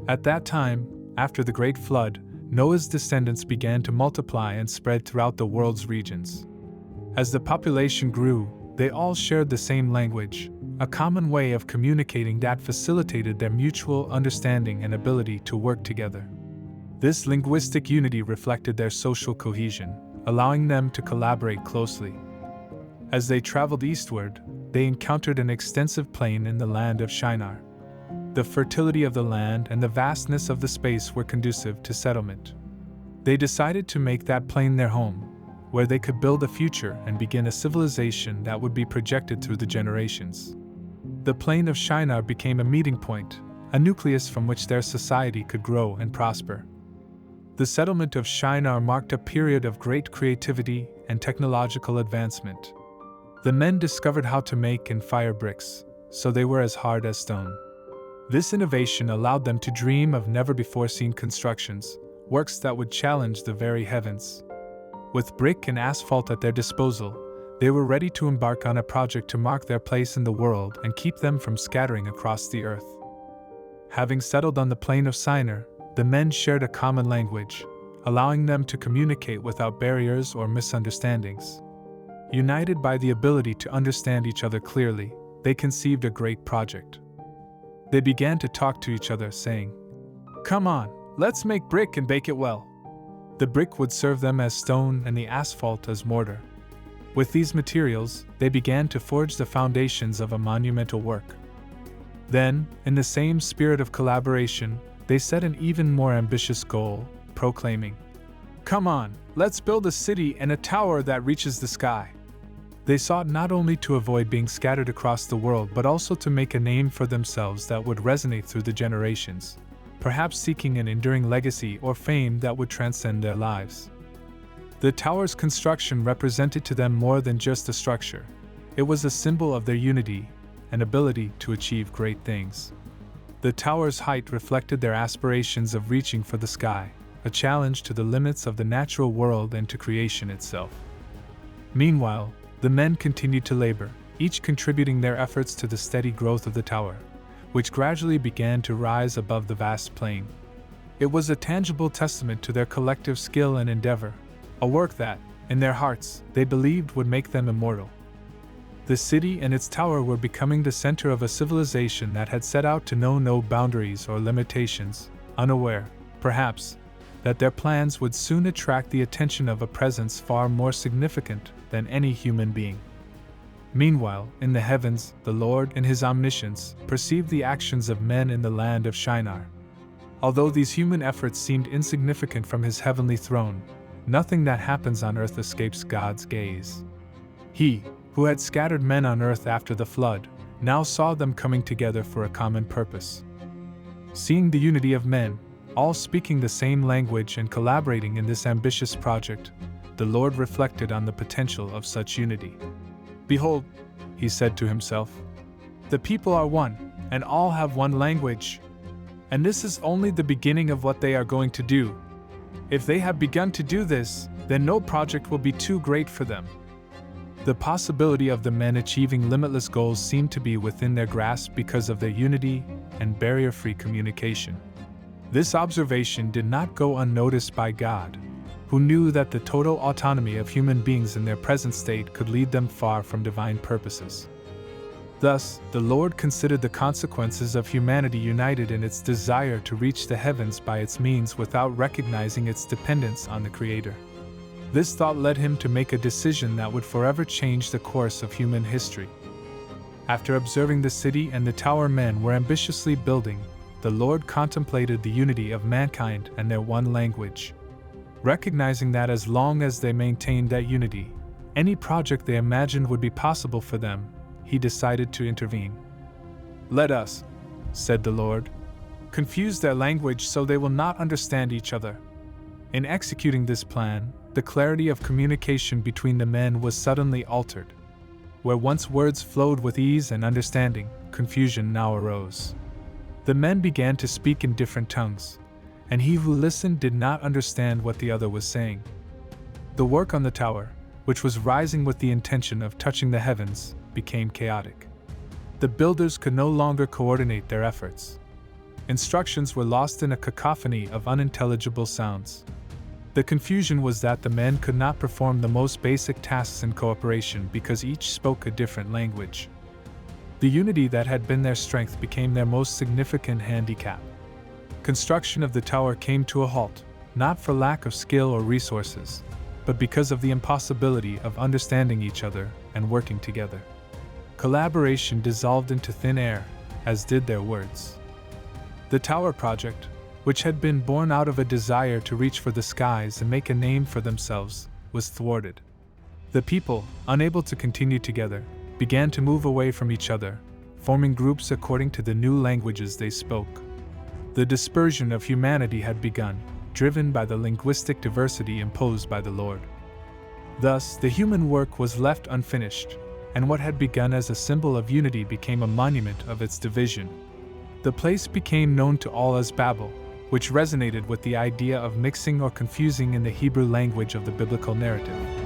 At that time, after the Great Flood, Noah's descendants began to multiply and spread throughout the world's regions. As the population grew, they all shared the same language, a common way of communicating that facilitated their mutual understanding and ability to work together. This linguistic unity reflected their social cohesion, allowing them to collaborate closely. As they traveled eastward, they encountered an extensive plain in the land of Shinar. The fertility of the land and the vastness of the space were conducive to settlement. They decided to make that plain their home, where they could build a future and begin a civilization that would be projected through the generations. The plain of Shinar became a meeting point, a nucleus from which their society could grow and prosper. The settlement of Shinar marked a period of great creativity and technological advancement. The men discovered how to make and fire bricks, so they were as hard as stone. This innovation allowed them to dream of never-before-seen constructions, works that would challenge the very heavens. With brick and asphalt at their disposal, they were ready to embark on a project to mark their place in the world and keep them from scattering across the earth. Having settled on the plain of Shinar, the men shared a common language, allowing them to communicate without barriers or misunderstandings. United by the ability to understand each other clearly, they conceived a great project. They began to talk to each other, saying, "Come on, let's make brick and bake it well." The brick would serve them as stone and the asphalt as mortar. With these materials, they began to forge the foundations of a monumental work. Then, in the same spirit of collaboration, they set an even more ambitious goal, proclaiming, "Come on, let's build a city and a tower that reaches the sky." They sought not only to avoid being scattered across the world but also to make a name for themselves that would resonate through the generations, perhaps seeking an enduring legacy or fame that would transcend their lives. The tower's construction represented to them more than just a structure. It was a symbol of their unity and ability to achieve great things. The tower's height reflected their aspirations of reaching for the sky, a challenge to the limits of the natural world and to creation itself. Meanwhile, the men continued to labor, each contributing their efforts to the steady growth of the tower, which gradually began to rise above the vast plain. It was a tangible testament to their collective skill and endeavor, a work that, in their hearts, they believed would make them immortal. The city and its tower were becoming the center of a civilization that had set out to know no boundaries or limitations, unaware, perhaps, that their plans would soon attract the attention of a presence far more significant than any human being. Meanwhile, in the heavens, the Lord, in his omniscience, perceived the actions of men in the land of Shinar. Although these human efforts seemed insignificant from his heavenly throne, nothing that happens on earth escapes God's gaze. He, who had scattered men on earth after the flood, now saw them coming together for a common purpose. Seeing the unity of men, all speaking the same language and collaborating in this ambitious project, the Lord reflected on the potential of such unity. "Behold," he said to himself, "the people are one, and all have one language. And this is only the beginning of what they are going to do. If they have begun to do this, then no project will be too great for them." The possibility of the men achieving limitless goals seemed to be within their grasp because of their unity and barrier-free communication. This observation did not go unnoticed by God, who knew that the total autonomy of human beings in their present state could lead them far from divine purposes. Thus, the Lord considered the consequences of humanity united in its desire to reach the heavens by its means without recognizing its dependence on the Creator. This thought led him to make a decision that would forever change the course of human history. After observing the city and the tower men were ambitiously building, the Lord contemplated the unity of mankind and their one language. Recognizing that as long as they maintained that unity, any project they imagined would be possible for them, he decided to intervene. "Let us," said the Lord, "confuse their language so they will not understand each other." In executing this plan, the clarity of communication between the men was suddenly altered. Where once words flowed with ease and understanding, confusion now arose. The men began to speak in different tongues, and he who listened did not understand what the other was saying. The work on the tower, which was rising with the intention of touching the heavens, became chaotic. The builders could no longer coordinate their efforts. Instructions were lost in a cacophony of unintelligible sounds. The confusion was that the men could not perform the most basic tasks in cooperation because each spoke a different language. The unity that had been their strength became their most significant handicap. Construction of the tower came to a halt, not for lack of skill or resources, but because of the impossibility of understanding each other and working together. Collaboration dissolved into thin air, as did their words. The Tower project, which had been born out of a desire to reach for the skies and make a name for themselves, was thwarted. The people, unable to continue together, began to move away from each other, forming groups according to the new languages they spoke. The dispersion of humanity had begun, driven by the linguistic diversity imposed by the Lord. Thus, the human work was left unfinished, and what had begun as a symbol of unity became a monument of its division. The place became known to all as Babel, which resonated with the idea of mixing or confusing in the Hebrew language of the biblical narrative.